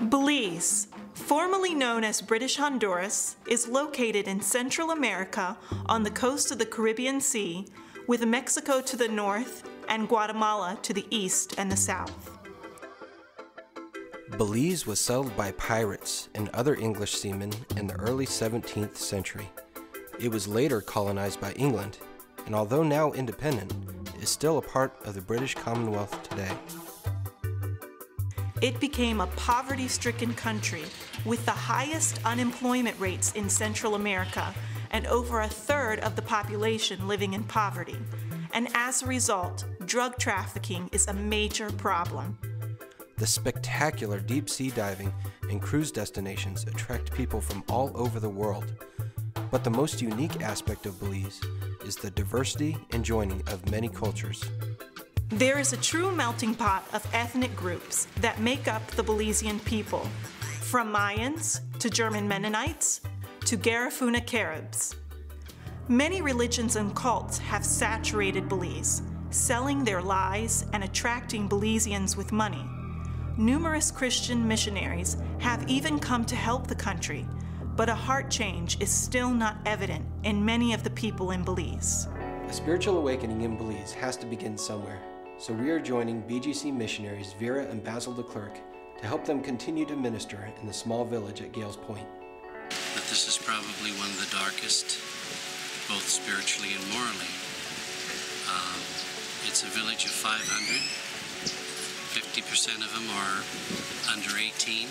Belize, formerly known as British Honduras, is located in Central America on the coast of the Caribbean Sea, with Mexico to the north and Guatemala to the east and the south. Belize was settled by pirates and other English seamen in the early 17th century. It was later colonized by England, and although now independent, is still a part of the British Commonwealth today. It became a poverty-stricken country with the highest unemployment rates in Central America and over a third of the population living in poverty. And as a result, drug trafficking is a major problem. The spectacular deep-sea diving and cruise destinations attract people from all over the world. But the most unique aspect of Belize is the diversity and joining of many cultures. There is a true melting pot of ethnic groups that make up the Belizean people, from Mayans to German Mennonites to Garifuna Caribs. Many religions and cults have saturated Belize, selling their lies and attracting Belizeans with money. Numerous Christian missionaries have even come to help the country, but a heart change is still not evident in many of the people in Belize. A spiritual awakening in Belize has to begin somewhere. So we are joining BGC missionaries Vera and Basil DeClercq to help them continue to minister in the small village at Gales Point. But this is probably one of the darkest, both spiritually and morally. It's a village of 500. 50% of them are under 18.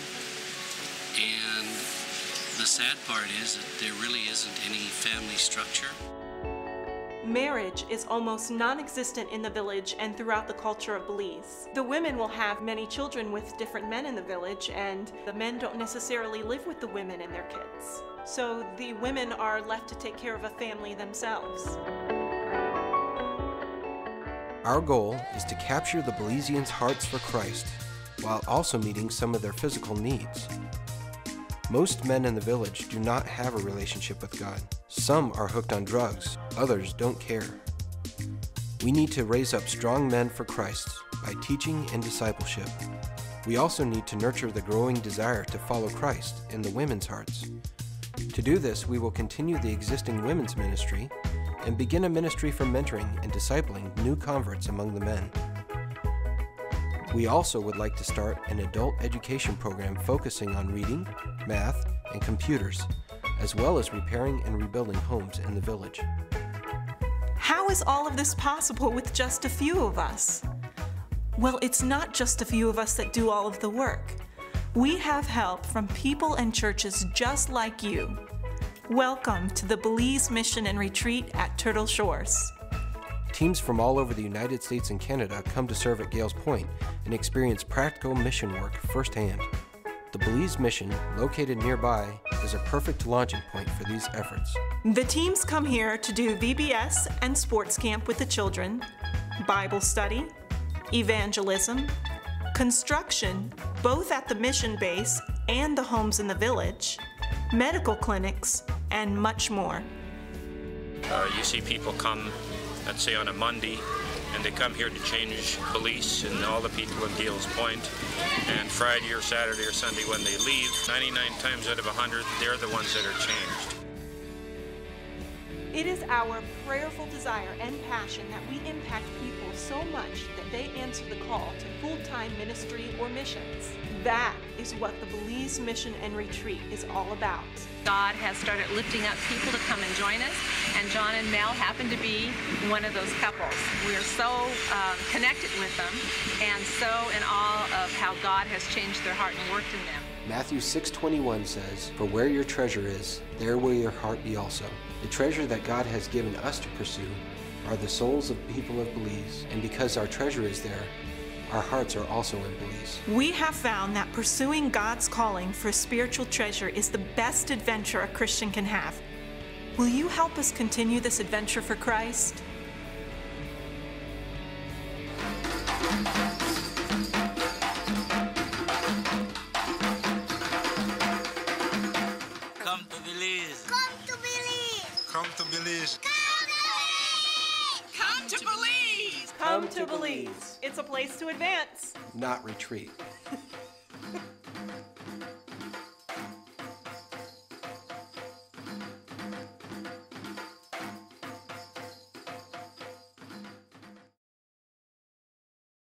And the sad part is that there really isn't any family structure. Marriage is almost non-existent in the village and throughout the culture of Belize. The women will have many children with different men in the village, and the men don't necessarily live with the women and their kids. So the women are left to take care of a family themselves. Our goal is to capture the Belizeans' hearts for Christ, while also meeting some of their physical needs. Most men in the village do not have a relationship with God. Some are hooked on drugs, others don't care. We need to raise up strong men for Christ by teaching and discipleship. We also need to nurture the growing desire to follow Christ in the women's hearts. To do this, we will continue the existing women's ministry and begin a ministry for mentoring and discipling new converts among the men. We also would like to start an adult education program focusing on reading, math, and computers, as well as repairing and rebuilding homes in the village. How is all of this possible with just a few of us? Well, it's not just a few of us that do all of the work. We have help from people and churches just like you. Welcome to the Belize Mission and Retreat at Turtle Shores. Teams from all over the United States and Canada come to serve at Gales Point and experience practical mission work firsthand. The Belize Mission, located nearby, is a perfect launching point for these efforts. The teams come here to do VBS and sports camp with the children, Bible study, evangelism, construction, both at the mission base and the homes in the village, medical clinics, and much more. You see people come, let's say on a Monday, and they come here to change Belize and all the people in Gales Point. And Friday or Saturday or Sunday when they leave, 99 times out of 100, they're the ones that are changed. It is our prayerful desire and passion that we impact people so much that they answer the call to full-time ministry or missions. That is what the Belize Mission and Retreat is all about. God has started lifting up people to come and join us, and John and Mel happen to be one of those couples. We are so connected with them and so in awe of how God has changed their heart and worked in them. Matthew 6:21 says, "For where your treasure is, there will your heart be also." The treasure that God has given us to pursue are the souls of people of Belize, and because our treasure is there, our hearts are also in Belize. We have found that pursuing God's calling for spiritual treasure is the best adventure a Christian can have. Will you help us continue this adventure for Christ? Come to Belize. Come to Belize. Come to Belize. Come to Belize! Come to Belize. It's a place to advance, not retreat.